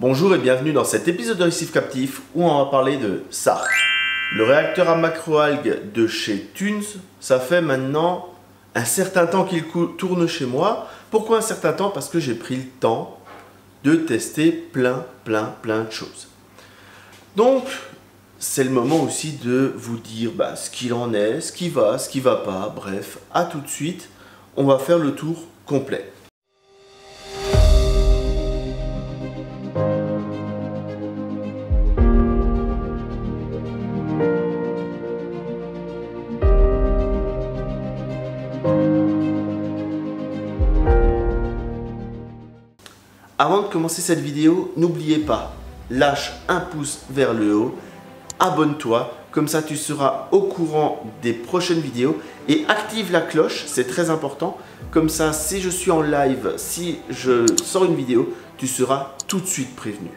Bonjour et bienvenue dans cet épisode de Récif Captif où on va parler de SARC. Le réacteur à macroalgues de chez Thunes, ça fait maintenant un certain temps qu'il tourne chez moi. Pourquoi un certain temps? Parce que j'ai pris le temps de tester plein de choses. Donc, c'est le moment aussi de vous dire ce qu'il en est, ce qui va pas, bref, à tout de suite. On va faire le tour complet. Avant de commencer cette vidéo, n'oubliez pas, lâche un pouce vers le haut, abonne-toi, comme ça tu seras au courant des prochaines vidéos et active la cloche, c'est très important, comme ça si je suis en live, si je sors une vidéo, tu seras tout de suite prévenu.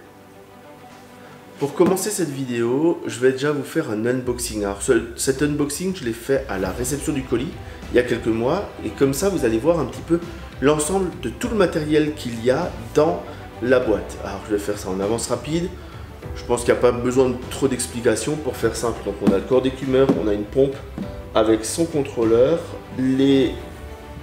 Pour commencer cette vidéo, je vais déjà vous faire un unboxing. Alors cet unboxing, je l'ai fait à la réception du colis il y a quelques mois et comme ça vous allez voir un petit peu l'ensemble de tout le matériel qu'il y a dans la boîte. Alors je vais faire ça en avance rapide. Je pense qu'il n'y a pas besoin de trop d'explications pour faire simple. Donc on a le corps d'écumeur, on a une pompe avec son contrôleur, les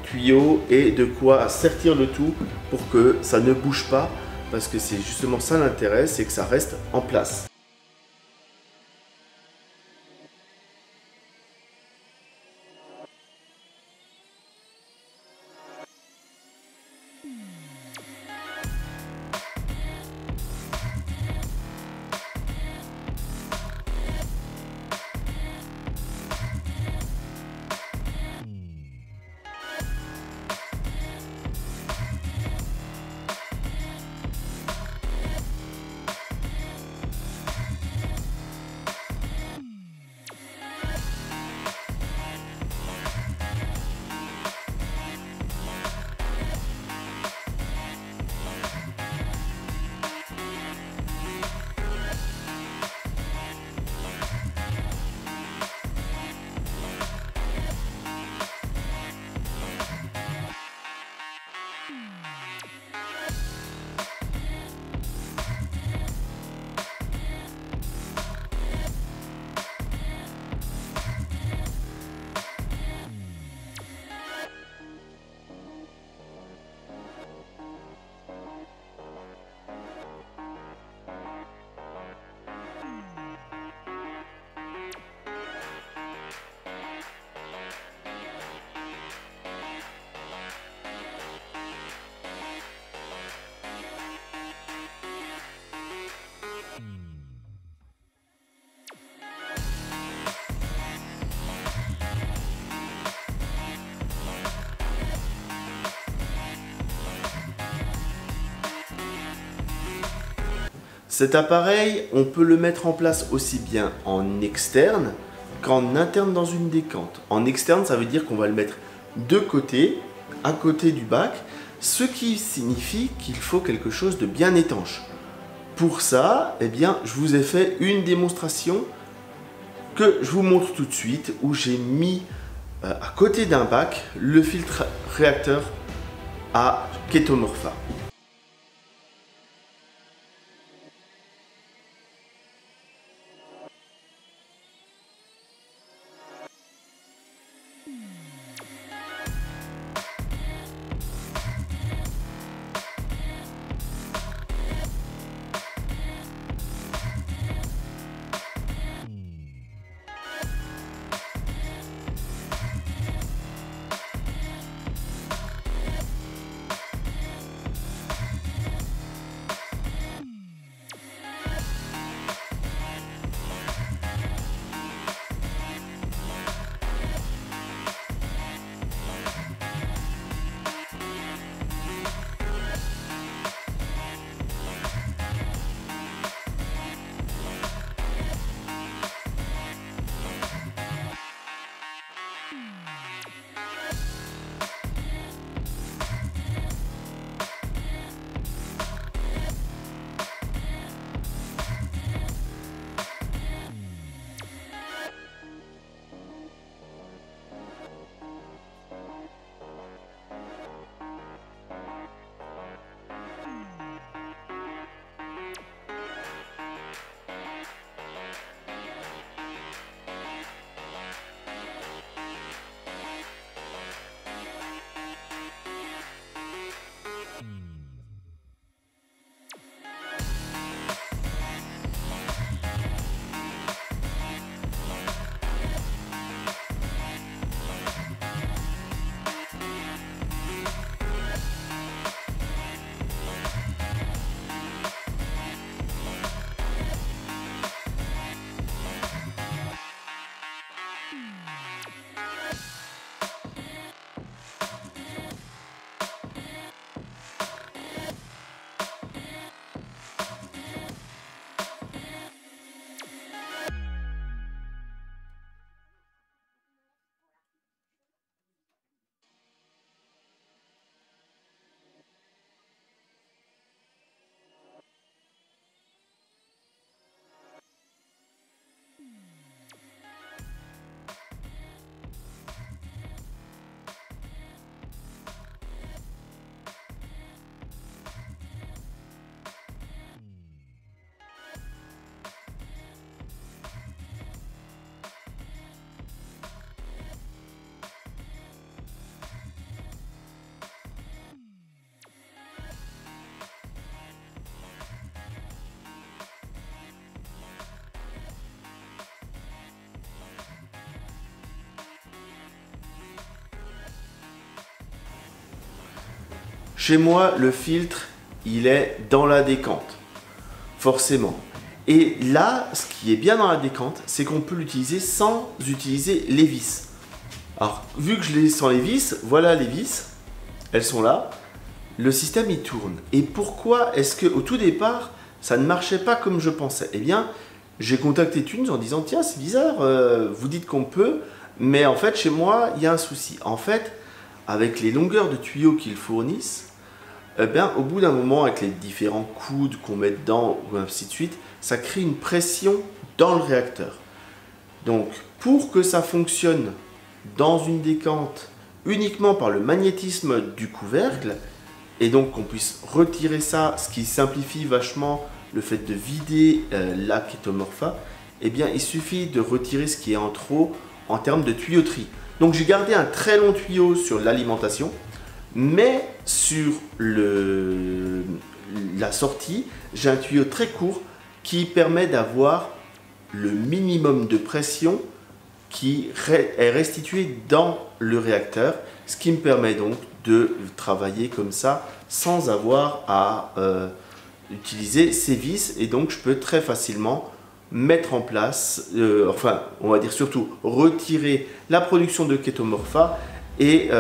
tuyaux et de quoi sertir le tout pour que ça ne bouge pas. Parce que c'est justement ça l'intérêt, c'est que ça reste en place. Cet appareil, on peut le mettre en place aussi bien en externe qu'en interne dans une décante. En externe, ça veut dire qu'on va le mettre de côté, à côté du bac, ce qui signifie qu'il faut quelque chose de bien étanche. Pour ça, je vous ai fait une démonstration que je vous montre tout de suite où j'ai mis à côté d'un bac le filtre réacteur à Ketomorpha. Chez moi, le filtre, il est dans la décante, forcément. Et là, ce qui est bien dans la décante, c'est qu'on peut l'utiliser sans utiliser les vis. Alors, vu que je l'ai sans les vis, voilà les vis, elles sont là. Le système, il tourne. Et pourquoi est-ce qu'au tout départ, ça ne marchait pas comme je pensais? Eh bien, j'ai contacté Tunes en disant, tiens, c'est bizarre, vous dites qu'on peut, mais en fait, chez moi, il y a un souci. En fait, avec les longueurs de tuyaux qu'ils fournissent, eh bien, au bout d'un moment, avec les différents coudes qu'on met dedans, ou ainsi de suite, ça crée une pression dans le réacteur. Donc, pour que ça fonctionne dans une décante uniquement par le magnétisme du couvercle, et donc qu'on puisse retirer ça, ce qui simplifie vachement le fait de vider la Ketomorpha, eh bien, il suffit de retirer ce qui est en trop en termes de tuyauterie. Donc, j'ai gardé un très long tuyau sur l'alimentation, mais sur la sortie, j'ai un tuyau très court qui permet d'avoir le minimum de pression qui est restitué dans le réacteur, ce qui me permet donc de travailler comme ça sans avoir à utiliser ces vis, et donc je peux très facilement mettre en place, enfin on va dire surtout retirer la production de Ketomorpha et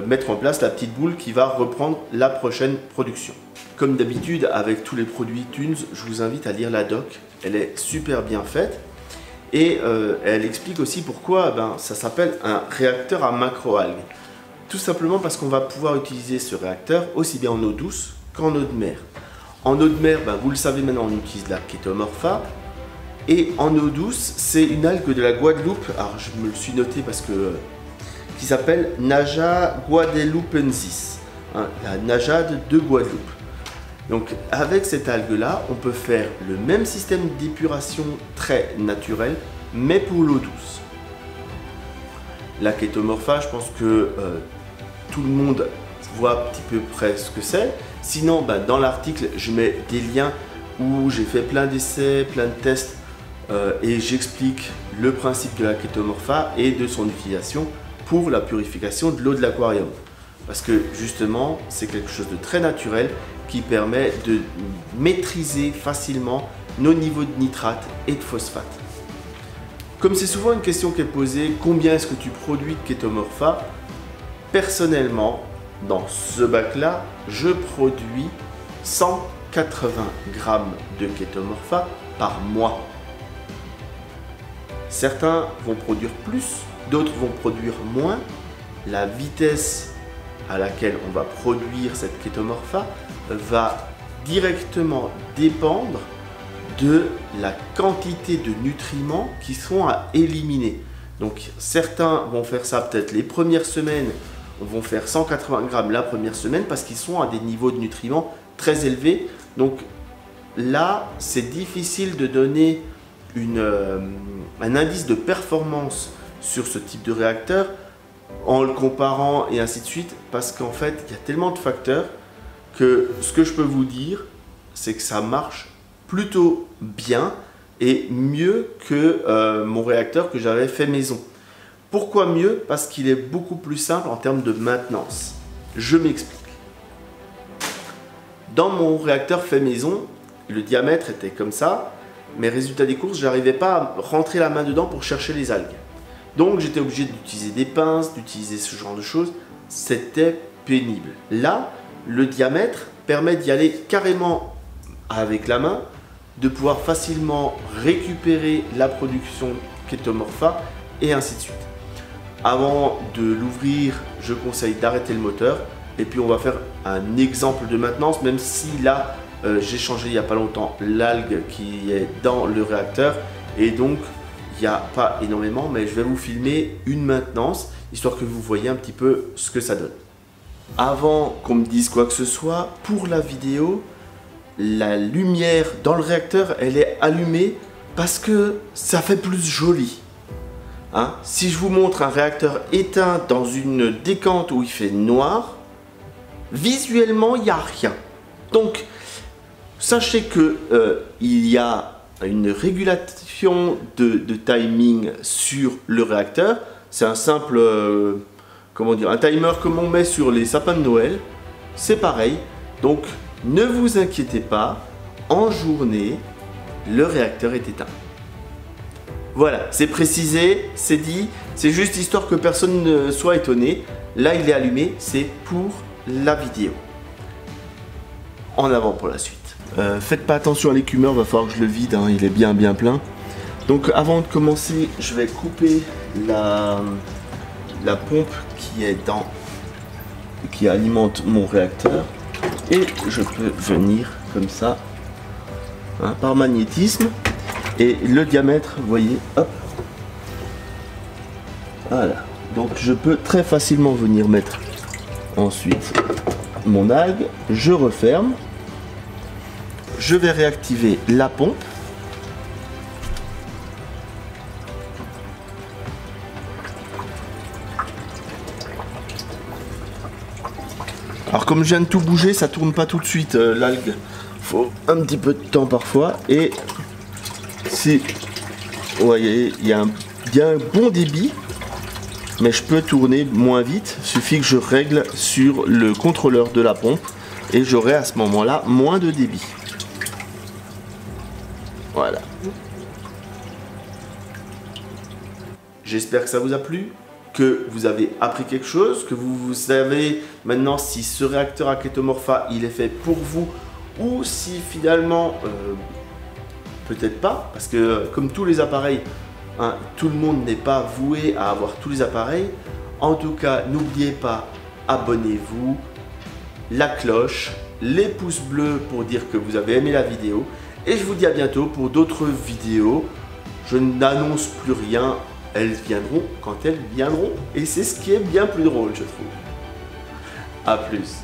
mettre en place la petite boule qui va reprendre la prochaine production. Comme d'habitude avec tous les produits Tunes, je vous invite à lire la doc, elle est super bien faite et elle explique aussi pourquoi ça s'appelle un réacteur à macroalgues. Tout simplement parce qu'on va pouvoir utiliser ce réacteur aussi bien en eau douce qu'en eau de mer. En eau de mer, vous le savez maintenant, on utilise la Ketomorpha. Et en eau douce, c'est une algue de la Guadeloupe, alors je me le suis noté parce que qui s'appelle Naja guadeloupensis, hein, la najade de Guadeloupe. Donc avec cette algue-là, on peut faire le même système d'épuration très naturel, mais pour l'eau douce. La Ketomorpha, je pense que tout le monde voit un petit peu près ce que c'est. Sinon, dans l'article, je mets des liens où j'ai fait plein d'essais, plein de tests, et j'explique le principe de la Ketomorpha et de son utilisation pour la purification de l'eau de l'aquarium. Parce que justement, c'est quelque chose de très naturel qui permet de maîtriser facilement nos niveaux de nitrate et de phosphate. Comme c'est souvent une question qui est posée, combien est-ce que tu produis de Ketomorpha? Personnellement, dans ce bac-là, je produis 180 grammes de Ketomorpha par mois. Certains vont produire plus, d'autres vont produire moins. La vitesse à laquelle on va produire cette Ketomorpha va directement dépendre de la quantité de nutriments qui sont à éliminer. Donc certains vont faire ça peut-être les premières semaines, vont faire 180 grammes la première semaine parce qu'ils sont à des niveaux de nutriments très élevés. Donc là, c'est difficile de donner un indice de performance sur ce type de réacteur en le comparant et ainsi de suite, parce qu'en fait, il y a tellement de facteurs que ce que je peux vous dire, c'est que ça marche plutôt bien et mieux que mon réacteur que j'avais fait maison. Pourquoi mieux? Parce qu'il est beaucoup plus simple en termes de maintenance. Je m'explique. Dans mon réacteur fait maison, le diamètre était comme ça, mais résultat des courses, j'arrivais pas à rentrer la main dedans pour chercher les algues. Donc j'étais obligé d'utiliser des pinces, d'utiliser ce genre de choses. C'était pénible. Là, le diamètre permet d'y aller carrément avec la main, de pouvoir facilement récupérer la production Ketomorpha et ainsi de suite. Avant de l'ouvrir, je conseille d'arrêter le moteur et puis on va faire un exemple de maintenance, même si là j'ai changé il n'y a pas longtemps l'algue qui est dans le réacteur et donc il n'y a pas énormément, mais je vais vous filmer une maintenance histoire que vous voyez un petit peu ce que ça donne. Avant qu'on me dise quoi que ce soit, pour la vidéo, la lumière dans le réacteur, elle est allumée parce que ça fait plus joli. Hein? Si je vous montre un réacteur éteint dans une décante où il fait noir, visuellement, il n'y a rien. Donc, sachez que il y a une régulation de timing sur le réacteur. C'est un simple, comment dire, un timer comme on met sur les sapins de Noël. c'est pareil. Donc ne vous inquiétez pas, en journée, le réacteur est éteint. Voilà, c'est précisé, c'est dit, c'est juste histoire que personne ne soit étonné. Là, il est allumé, c'est pour la vidéo. En avant pour la suite. Faites pas attention à l'écumeur, va falloir que je le vide, hein, il est bien plein. Donc avant de commencer, je vais couper la pompe qui alimente mon réacteur. Et je peux venir comme ça, hein, par magnétisme. Et le diamètre, vous voyez, hop. Voilà. Donc je peux très facilement venir mettre ensuite mon algue. Je referme. Je vais réactiver la pompe. Alors comme je viens de tout bouger, ça tourne pas tout de suite l'algue. Faut un petit peu de temps parfois. Et si vous voyez, il y a un bon débit, mais je peux tourner moins vite. Il suffit que je règle sur le contrôleur de la pompe et j'aurai à ce moment-là moins de débit. Voilà. J'espère que ça vous a plu, que vous avez appris quelque chose, que vous savez maintenant si ce réacteur Aketomorpha il est fait pour vous ou si finalement peut-être pas, parce que comme tous les appareils, hein, tout le monde n'est pas voué à avoir tous les appareils. En tout cas, n'oubliez pas, abonnez-vous, la cloche, les pouces bleus pour dire que vous avez aimé la vidéo. Et je vous dis à bientôt pour d'autres vidéos. Je n'annonce plus rien, elles viendront quand elles viendront. Et c'est ce qui est bien plus drôle, je trouve. A plus.